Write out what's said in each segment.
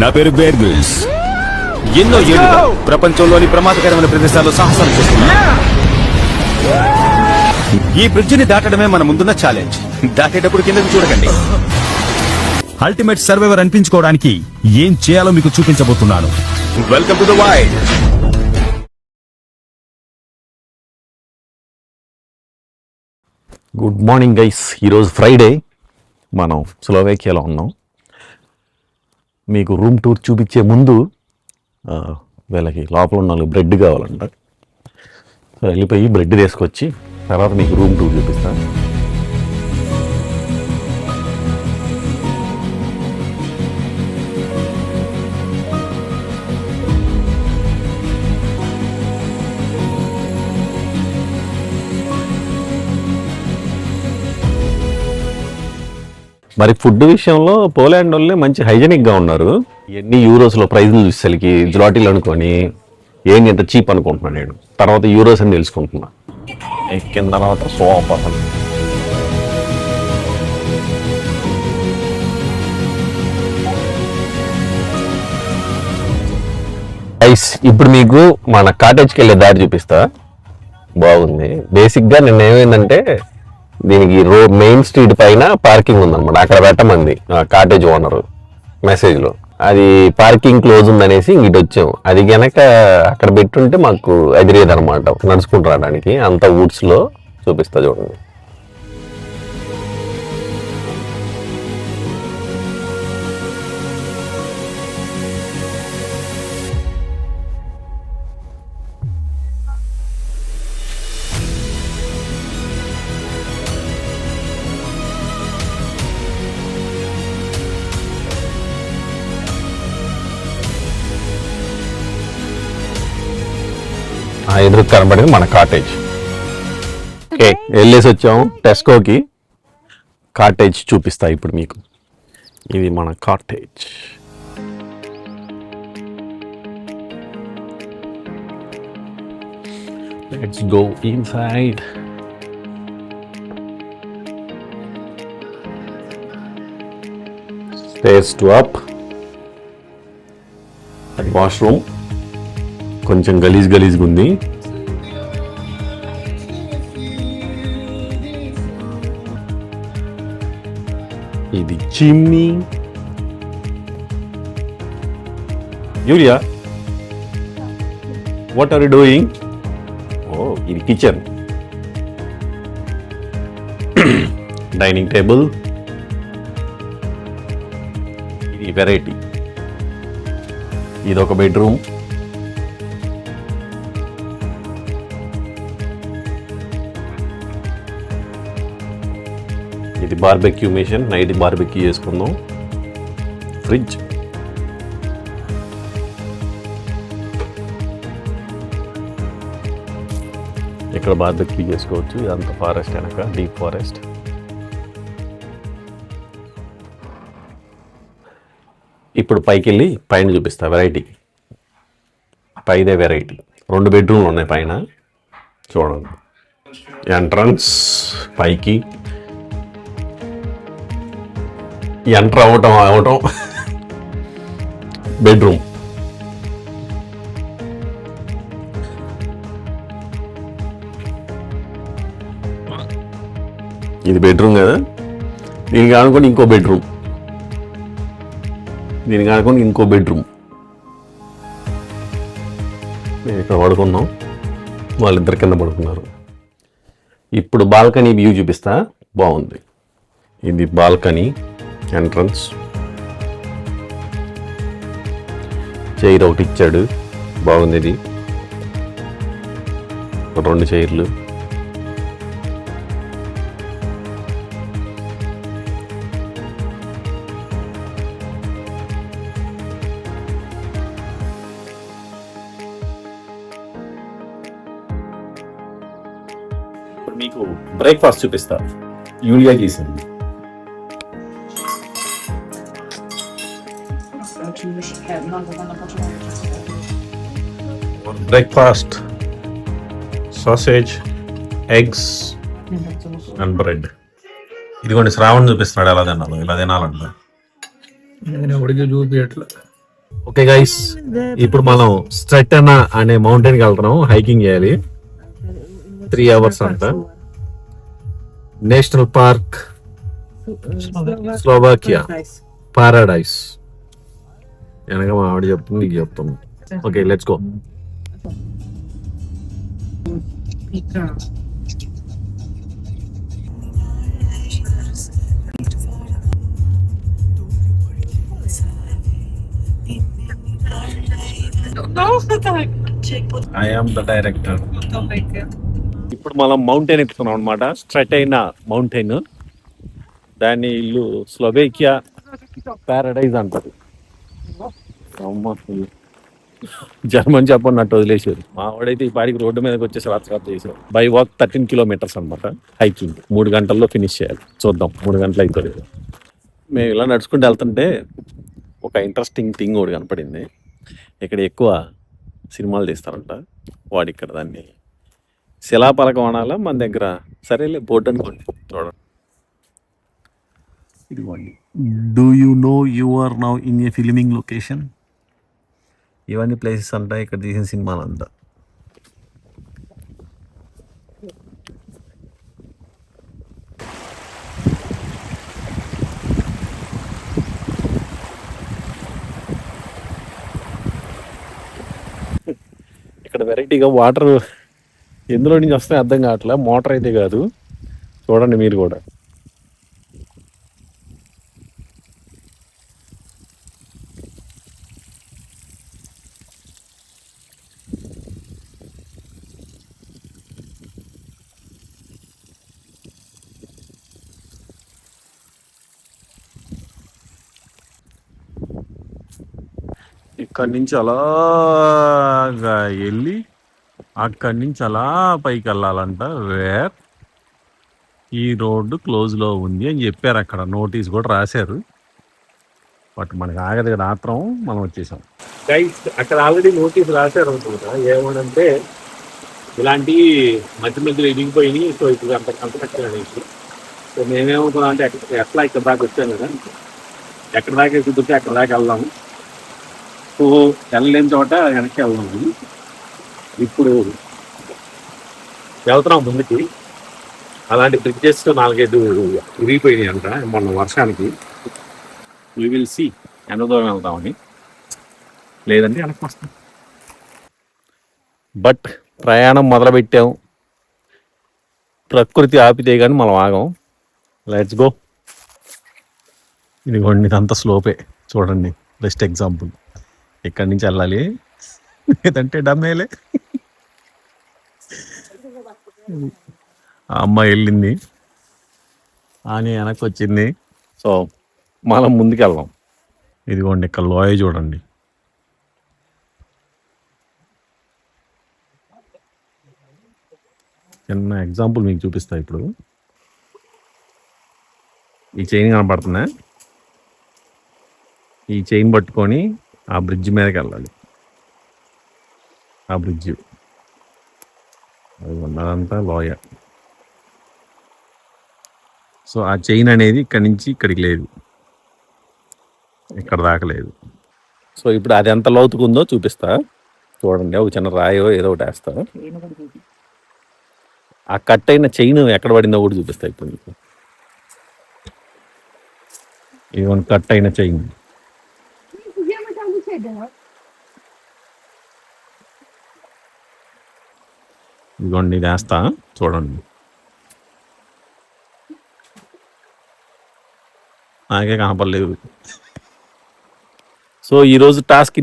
నా పేరు Bear Grylls. ఎన్నో ఏళ్లుగా ప్రపంచంలోని ప్రమాదకరమైన ప్రదేశాల్లో సాహసాలు చేస్తున్నా. ఈ బ్రిడ్జిని దాటడమే మన ముందున్న ఛాలెంజ్. దాటేటప్పుడు కిందకి చూడకండి. అల్టిమేట్ సర్వైవర్ అనిపించుకోవడానికి ఏం చేయాలో మీకు చూపించబోతున్నాను. Welcome to the wild. Good morning guys. ఈరోజు ఫ్రైడే, మనం స్లోవేకియాలో ఉన్నాం. మీకు రూమ్ టూర్ చూపించే ముందు వీళ్ళకి లోపల ఉన్న బ్రెడ్ కావాలంట. సో వెళ్ళిపోయి బ్రెడ్ తీసుకొచ్చి తర్వాత మీకు రూమ్ టూర్ చూపిస్తాను. మరి ఫుడ్ విషయంలో పోలాండ్ వాళ్ళే మంచి హైజెనిక్గా ఉన్నారు. ఎన్ని యూరోస్లో ప్రైజ్లు చూసేసరికి జ్లాటీలు అనుకొని ఏంటి ఎంత చీప్ అనుకుంటున్నాను నేను. తర్వాత యూరోస్ అని తెలుసుకుంటున్నా. ఎక్కిన తర్వాత సూపర్. గైస్, ఇప్పుడు మీకు మన కాటేజ్కి వెళ్ళే దారి చూపిస్తా. బాగుంది. బేసిక్గా నిన్న ఏమైందంటే దీనికి మెయిన్ స్ట్రీట్ పైన పార్కింగ్ ఉందన్నమాట. అక్కడ పెట్టమంది కాటేజ్ ఓనర్ మెసేజ్లో. అది పార్కింగ్ క్లోజ్ ఉందనేసి ఇటు వచ్చాం. అది కనుక అక్కడ పెట్టుంటే మాకు ఎదిరేదనమాట నడుచుకుంటూ రావడానికి. అంత వుడ్స్లో చూపిస్తా చూడండి. ఎదురు కనబడేది మన కాటేజ్. ఓకే, వెళ్ళేసి వచ్చాము టెస్కోకి. కాటేజ్ చూపిస్తా ఇప్పుడు మీకు. ఇది మన cottage. Let's go inside. Stairs to up. Washroom కొంచెం గలీజ్గా ఉంది. ఇది chimney. Yulia, what are you doing? Oh, ఇది కిచెన్. Dining table. ఇది వెరైటీ. ఇది ఒక బెడ్రూమ్. ఇది బార్బెక్యూ మిషన్. నైట్ బార్బెక్యూ చేసుకుందాం. ఫ్రిడ్జ్. ఇక్కడ బార్బెక్యూ చేసుకోవచ్చు. ఇదంతా ఫారెస్ట్ వెనక, డీప్ ఫారెస్ట్. ఇప్పుడు పైకి వెళ్ళి పైన చూపిస్తా వెరైటీ. పైదే వెరైటీ. 2 బెడ్రూమ్లు ఉన్నాయి పైన. చూడండి. ఎంట్రన్స్ పైకి. ఎంటర్ అవటం బెడ్రూమ్. ఇది బెడ్రూమ్ కదా. దీనికి ఆనుకొని ఇంకో బెడ్రూమ్. దీనికి ఆనుకొని ఇంకో బెడ్రూమ్. మేము ఇక్కడ పడుకున్నాం, వాళ్ళిద్దరు కింద పడుకున్నారు. ఇప్పుడు బాల్కనీ వ్యూ చూపిస్తా. బాగుంది. ఇది బాల్కనీ ఎంట్రన్స్. చైర్ ఒకటి ఇచ్చాడు. బాగుంది. ఇది 2 చైర్లు. ఇప్పుడు మీకు బ్రేక్ఫాస్ట్ చూపిస్తా. యూలియా చేసింది. Breakfast sausage, eggs and bread. ఇదిగోండి శ్రావణ్ చూపిస్తున్నాడు ఎలా తినాలో. ఇలా తినాలంట. నేను ఎవరికి చూపించట్లే. ఓకే గైస్, ఇప్పుడు మనం స్ట్రెటనా అనే మౌంటైన్ కి వెళ్తున్నాం. హైకింగ్ చేయాలి, 3 hours అంట. National park Slovakia paradise. వెనక మా ఆవిడ చెప్తుంది, నీకు చెప్తాను. Okay, let's go. I am the director. ఇప్పుడు మనం మౌంటైన్ ఎక్కుతున్నాం అనమాట. స్ట్రెటైనా మౌంటైన్. దాన్ని ఇల్లు స్లోవేకియా పారాడైజ్ అంటారు. అమ్మ, జర్మన్ చెప్పన్నట్టు వదిలేసారు. మా వాడైతే ఈ పాడికి రోడ్డు మీదకి వచ్చేసి రాత్రి చేసారు. బై వాక్ 13 kilometers అనమాట. హైకింగ్ 3 గంటల్లో ఫినిష్ చేయాలి. చూద్దాం 3 గంటలు అవుతుంది. మేము ఇలా నడుచుకుంటూ వెళ్తుంటే ఒక ఇంట్రెస్టింగ్ థింగ్ ఒకటి కనపడింది. ఇక్కడ ఎక్కువ సినిమాలు తీస్తారంట. వాడు ఇక్కడ దాన్ని శిలాపలకం అనాలా, మన దగ్గర సరేలే బోర్డు అనుకోండి. చూడండి, ఇదిగోండి. Do you know you are now in a filming location. ఇవన్నీ ప్లేసెస్ అంట ఇక్కడ తీసిన సినిమాలు అంట. ఇక్కడ వెరైటీగా వాటర్ ఎందులో నుంచి వస్తాయి అర్థం కావట్లే. మోటార్ అయితే కాదు. చూడండి మీరు కూడా. ఇక్కడి నుంచి అలాగా వెళ్ళి అక్కడి నుంచి అలా పైకి వెళ్ళాలంట. వేర్ ఈ రోడ్డు క్లోజ్లో ఉంది అని చెప్పారు. అక్కడ నోటీస్ కూడా రాశారు. బట్ మనకి ఆగదు కదా, ఆత్రం మనం వచ్చేసాం. అక్కడ ఆల్రెడీ నోటీస్ రాశారు అనుకుంటా. ఏమనంటే ఇలాంటి మధ్య మధ్యలో ఎదిగిపోయినాయి. సో ఇప్పుడు అంత కన్స్ట్రక్షన్ అనేసి. సో మేమేమవుతున్నాం అంటే ఎట్లా ఇక్కడ దాకా వచ్చాను కదా, ఎక్కడ దాకా కుదిరితే అక్కడ దాకా వెళ్దాము. సో వెళ్ళలేని చోట వెనక్కి వెళ్దాము. ఇప్పుడు వెళ్తున్నాం ముందుకి. అలాంటి బ్రిడ్జెస్ 4-5 విరిగిపోయినాయి అంట మొన్న వర్షానికి. వి విల్ సీ ఎంత దూరం వెళ్తామని, లేదంటే వెనక్కి వస్తాం. బట్ ప్రయాణం మొదలుపెట్టాం. ప్రకృతి ఆపితే కానీ మనం ఆగం. Let's go. ఇదిగోండి, ఇదంతా స్లోపే. చూడండి, బెస్ట్ ఎగ్జాంపుల్. ఇక్కడి నుంచి వెళ్ళాలి, లేదంటే డమ్మేలే. ఆ అమ్మాయి వెళ్ళింది, అని వెనక్కి వచ్చింది. సో మనం ముందుకు వెళ్దాం. ఇదిగోండి, ఇక్కడ లోయ చూడండి. చిన్న ఎగ్జాంపుల్ మీకు చూపిస్తా. ఇప్పుడు ఈ చైన్ కనపడుతుందా? ఈ చైన్ పట్టుకొని ఆ బ్రిడ్జ్ మీదకి వెళ్ళాలి. ఆ బ్రిడ్జ్ అది ఉన్నదంతా లోయ. సో ఆ చైన్ అనేది ఇక్కడి నుంచి ఇక్కడికి లేదు, ఇక్కడ దాకా లేదు. సో ఇప్పుడు అది ఎంత లోతుకుందో చూపిస్తా. చూడండి, ఒక చిన్న రాయో ఏదో ఒకటి వేస్తా. ఆ కట్ అయిన చైన్ ఎక్కడ పడిందో కూడా చూపిస్తా ఇప్పుడు మీకు. ఇదిగోండి, కట్ అయిన చైన్. ఇదిగోండి, ఇది వేస్తా చూడండి. నాకే కనపడలేదు. సో ఈరోజు టాస్క్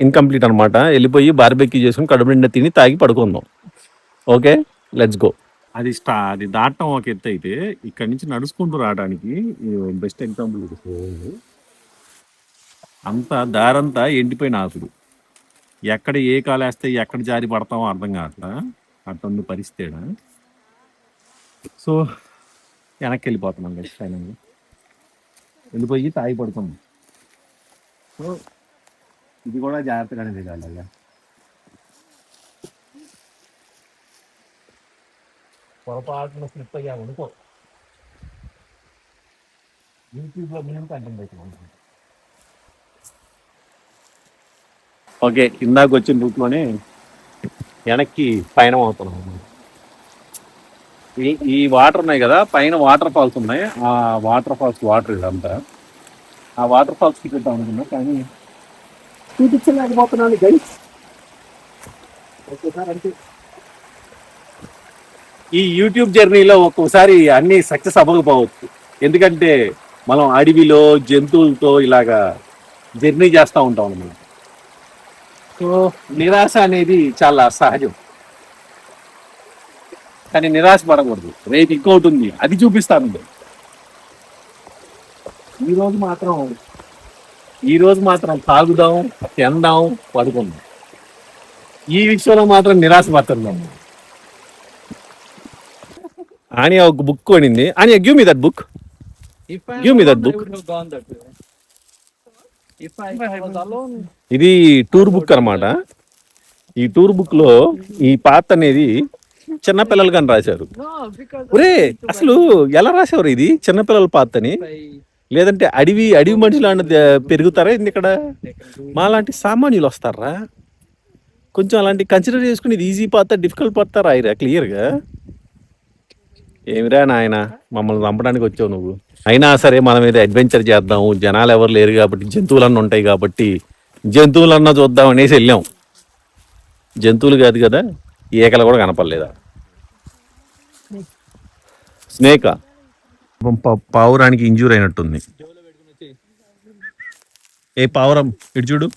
ఇన్కంప్లీట్ అనమాట. వెళ్ళిపోయి బార్బెక్యూ చేసుకుని కడుపు నిండా తిని తాగి పడుకుందాం. Okay, let's go. అది దాటం ఒక ఎత్తు అయితే, ఇక్కడి నుంచి నడుచుకుంటూ రావడానికి బెస్ట్ ఎగ్జాంపుల్. అంతా దారంతా ఎండిపోయిన ఆకులు. ఎక్కడ ఏ కాలేస్తే ఎక్కడ జారి పడతామో అర్థం కావట్లా. అట్టుంది పరిస్థితి. సో వెనక్కి వెళ్ళిపోతున్నాం. ఫైనల్గా వెళ్ళిపోయి తాగి పడుతున్నాం. సో ఇది కూడా జాగ్రత్తగానే దిగాలి. అయ్యా, పొరపాటున స్లిప్ అయ్యా అనుకో. యూట్యూబ్లో మేము కంటెంట్ పెట్టుకుంటాం. ఓకే, ఇందాక వచ్చిన రూట్లోనే వెనక్కి పయనం అవుతున్నాం. ఈ వాటర్ ఉన్నాయి కదా, పైన వాటర్ ఫాల్స్ ఉన్నాయి. ఆ వాటర్ ఫాల్స్ వాటర్ ఇదంతా. ఆ వాటర్ ఫాల్స్ కి పెట్టాం అనుకున్నా, కానీ చూపించలేకపోతున్నాను గైస్. ఒక్కోసారి అంటే ఈ యూట్యూబ్ జర్నీలో ఒక్కోసారి అన్ని సక్సెస్ అవ్వకపోవచ్చు. ఎందుకంటే మనం అడవిలో జంతువులతో ఇలాగా జర్నీ చేస్తూ ఉంటాం అన్నమాట. సో నిరాశ అనేది చాలా సహజం, కానీ నిరాశ పడకూడదు. రేపు ఇంకోటి ఉంది, అది చూపిస్తాను. ఈ రోజు మాత్రం తాగుదాం, తిందాం, పడుకుందాం. ఈ విషయంలో మాత్రం నిరాశ పడుతున్నాం. అని ఒక బుక్ కొనింది. అని give me that book. Give me that book. ఇది టూర్ బుక్ అన్నమాట. ఈ టూర్ బుక్ లో ఈ పాత అనేది చిన్నపిల్లలు కానీ రాశారు. ఒరే అసలు ఎలా రాసేవారు ఇది చిన్నపిల్లల పాత అని? లేదంటే అడవి మనుషులు అన్నది పెరుగుతారా ఇక్కడ? మాలాంటి సామాన్యులు వస్తారా? కొంచెం అలాంటి కన్సిడర్ చేసుకుని ఇది ఈజీ పాత డిఫికల్ట్ పాత రాయిరా క్లియర్గా. ఏమిరా నాయన, మమ్మల్ని చంపడానికి వచ్చావు నువ్వు. అయినా సరే మనం ఏదో అడ్వెంచర్ చేద్దాము, జనాలు ఎవరు లేరు కాబట్టి, జంతువులన్నీ ఉంటాయి కాబట్టి జంతువులన్నా చూద్దాం అనేసి వెళ్ళాం. జంతువులు కాదు కదా, ఈకలు కూడా కనపడలేదా? స్నేక పావురానికి ఇంజూర్ అయినట్టుంది. ఏ పావురం ఇటు చూడు,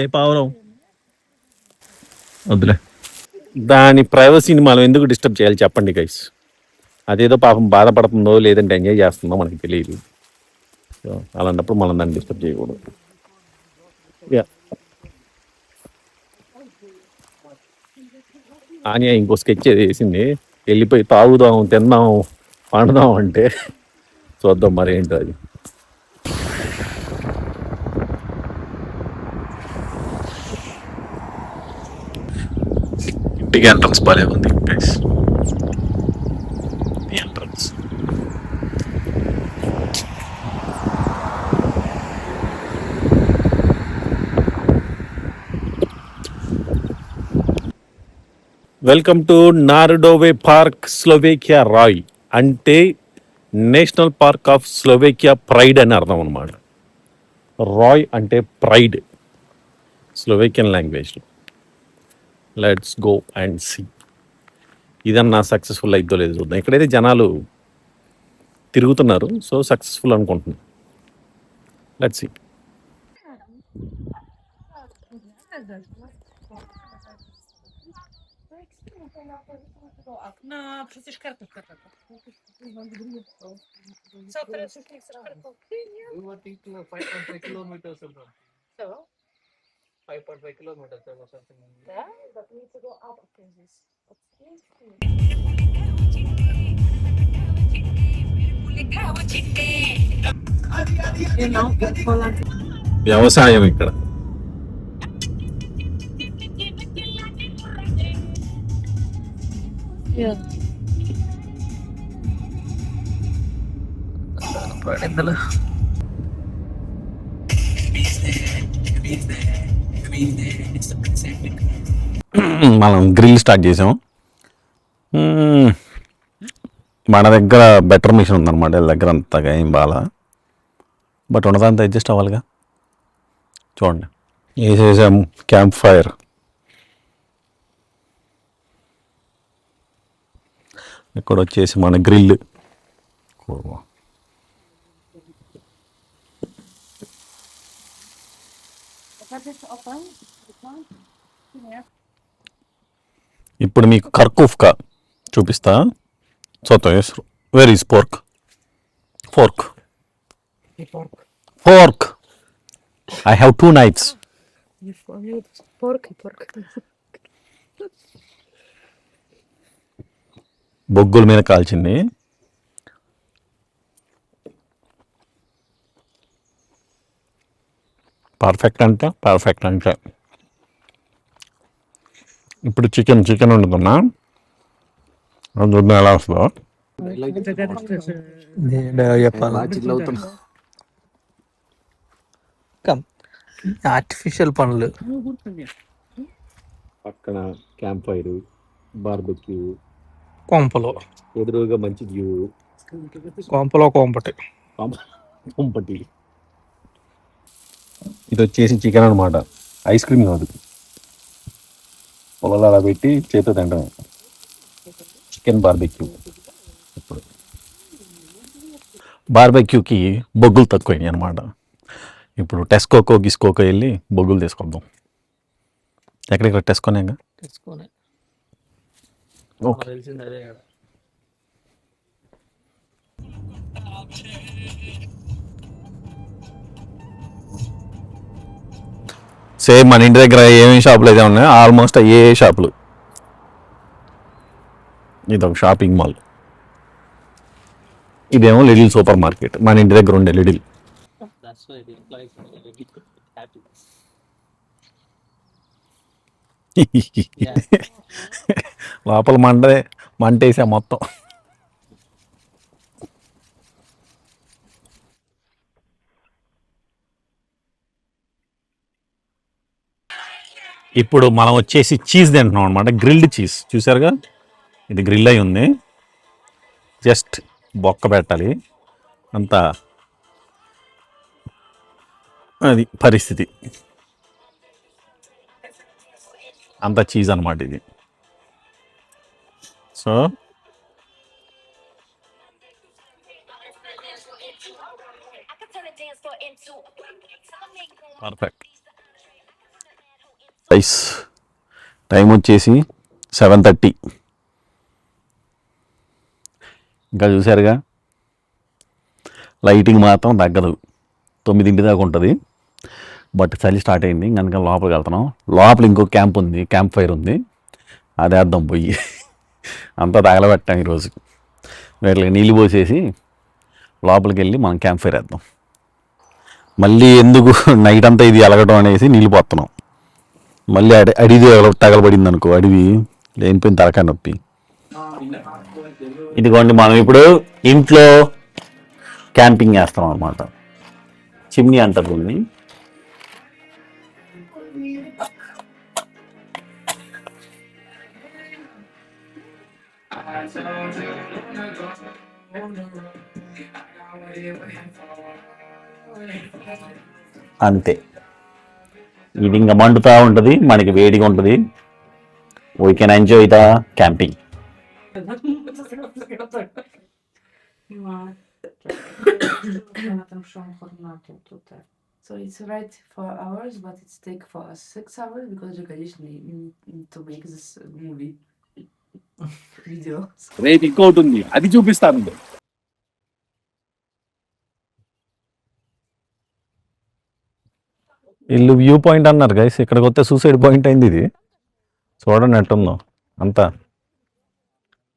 ఏ పావురం వద్దులే. దాని ప్రైవసీని మనం ఎందుకు డిస్టర్బ్ చేయాలి చెప్పండి గైస్. అదేదో పాపం బాధపడుతుందో లేదంటే ఎంజాయ్ చేస్తుందో మనకి తెలియదు. సో అలాంటప్పుడు మనం దాన్ని డిస్టర్బ్ చేయకూడదు. అని ఇంకో స్కెచ్ వేసింది, వెళ్ళిపోయి తాగుదాం, తిందాం, పండుదాం అంటే చూద్దాం మరి ఏంటో అది. ఇంటికి ఎంట్రన్స్ బాగా ఉంది గైస్. ఎంట్రన్స్ వెల్కమ్ టు నారుడోవే పార్క్, స్లోవేకియా. రాయ్ అంటే national park of Slovakia, pride అని అర్థం అనమాట. రాయ్ అంటే ప్రైడ్ స్లోవేకియన్ లాంగ్వేజ్లో. Let's go and see. ఇదన్నా సక్సెస్ఫుల్ అయిద్దో లేదో చూద్దాం. ఇక్కడైతే జనాలు తిరుగుతున్నారు, సో సక్సెస్ఫుల్ అనుకుంటున్నాను. Let's see. No, przecież kartówka taka. Co teraz już nie chcesz kartówki? We were thinking of 5.5 kilometers or something. Co? 5.5 kilometers or something. Tak? But we need to go out of this. You know, in Poland. వ్యవసాయం ఇక్కడ. Yeah. మనం grill start చేసాం. మన దగ్గర better machine ఉందన్నమాట, వీళ్ళ దగ్గర అంతగా ఏం బాగా, బట్ ఉన్నదంతా అడ్జస్ట్ అవ్వాలిగా. చూడండి, వేసేసాం క్యాంప్ ఫైర్. ఇక్కడ వచ్చేసి మన గ్రిల్. ఇప్పుడు మీకు కర్కూఫ్కా చూపిస్తా. So where is pork? Fork, fork. I have 2 knives. Pork. బొగ్గుల మీద కాల్చింది. పర్ఫెక్ట్ అంటే ఇప్పుడు చికెన్ వండుతున్నా, చూద్దాం ఎలా వస్తుందో. ఆర్టిఫిషియల్ పనులు. పక్కన క్యాంప్ ఫైర్, బార్బెక్యూ, కొంపలో ఎదురుగా మంచి వ్యూ, కొంపలో కొంపటి. కుంపటి. ఇది వచ్చేసి చికెన్ అనమాట, ఐస్ క్రీమ్ కాదు. పొలాలు అలా పెట్టి చేతితో తింటాం. Chicken barbecue. ఇప్పుడు బార్బెక్యూకి బొగ్గులు తక్కువైనాయి అనమాట. ఇప్పుడు టెస్కోకో గిస్కోకో వెళ్ళి బొగ్గులు తీసుకొద్దాం. ఎక్కడెక్కడ టెస్కోనేగా తెచ్చుకొని ఓకే. తెలిసింది అదే కదా. సేమ్ మన ఇంటి దగ్గర ఏమేమి షాపులు అయితే ఉన్నాయో ఆల్మోస్ట్ అయ్యే షాపులు. ఇది ఒక షాపింగ్ మాల్. ఇదేమో లిటిల్ సూపర్ మార్కెట్, మన ఇంటి దగ్గర ఉండే little. That's why the employees are happy. లోపల మంటేసా మొత్తం. ఇప్పుడు మనం వచ్చేసి చీజ్ తింటున్నాం అనమాట, గ్రిల్డ్ చీజ్. చూసారుగా, ఇది గ్రిల్ అయి ఉంది. జస్ట్ బొక్క పెట్టాలి, అంత అది పరిస్థితి. అంత చీజ్ అనమాట ఇది. So perfect. రైస్ టైం వచ్చేసి 7:30. ఇంకా చూసారుగా, లైటింగ్ మాత్రం తగ్గదు, 9 దాకా ఉంటుంది. బట్ చలి స్టార్ట్ అయింది, అందుకని లోపలికి వెళ్తున్నాం. లోపల ఇంకో క్యాంప్ ఉంది, క్యాంప్ ఫైర్ ఉంది, అది వేద్దాం పోయి. అంతా తగలబెట్టాం ఈరోజు. వీటికి నీళ్ళు పోసేసి లోపలికి వెళ్ళి మనం క్యాంప్ ఫైర్ వేద్దాం. మళ్ళీ ఎందుకు నైట్ అంతా ఇది ఎలగడం అనేసి నీళ్ళు పోతున్నాం. మళ్ళీ అడిది తగలబడింది అనుకో, అడివి లేనిపోయిన తలకాయ నొప్పి. ఇదిగోండి, మనం ఇప్పుడు ఇంట్లో క్యాంపింగ్ చేస్తాం అన్నమాట. చిమ్నీ అంటారు దీన్ని. అంతే, ఇది ఇంకా మండుతూ ఉంటుంది, మనకి వేడిగా ఉంటుంది. We can enjoy the camping. So it's right 4 hours, but it's take for us 6 hours because Jagadish need to make this movie video. రేపు ఇంకోటి ఉంది, అది చూపిస్తాను. ఇల్లు వ్యూ పాయింట్ అన్నారు గైస్, ఇక్కడికి వస్తే సూసైడ్ పాయింట్ అయింది ఇది. చూడండి ఎట్టుందో అంతా.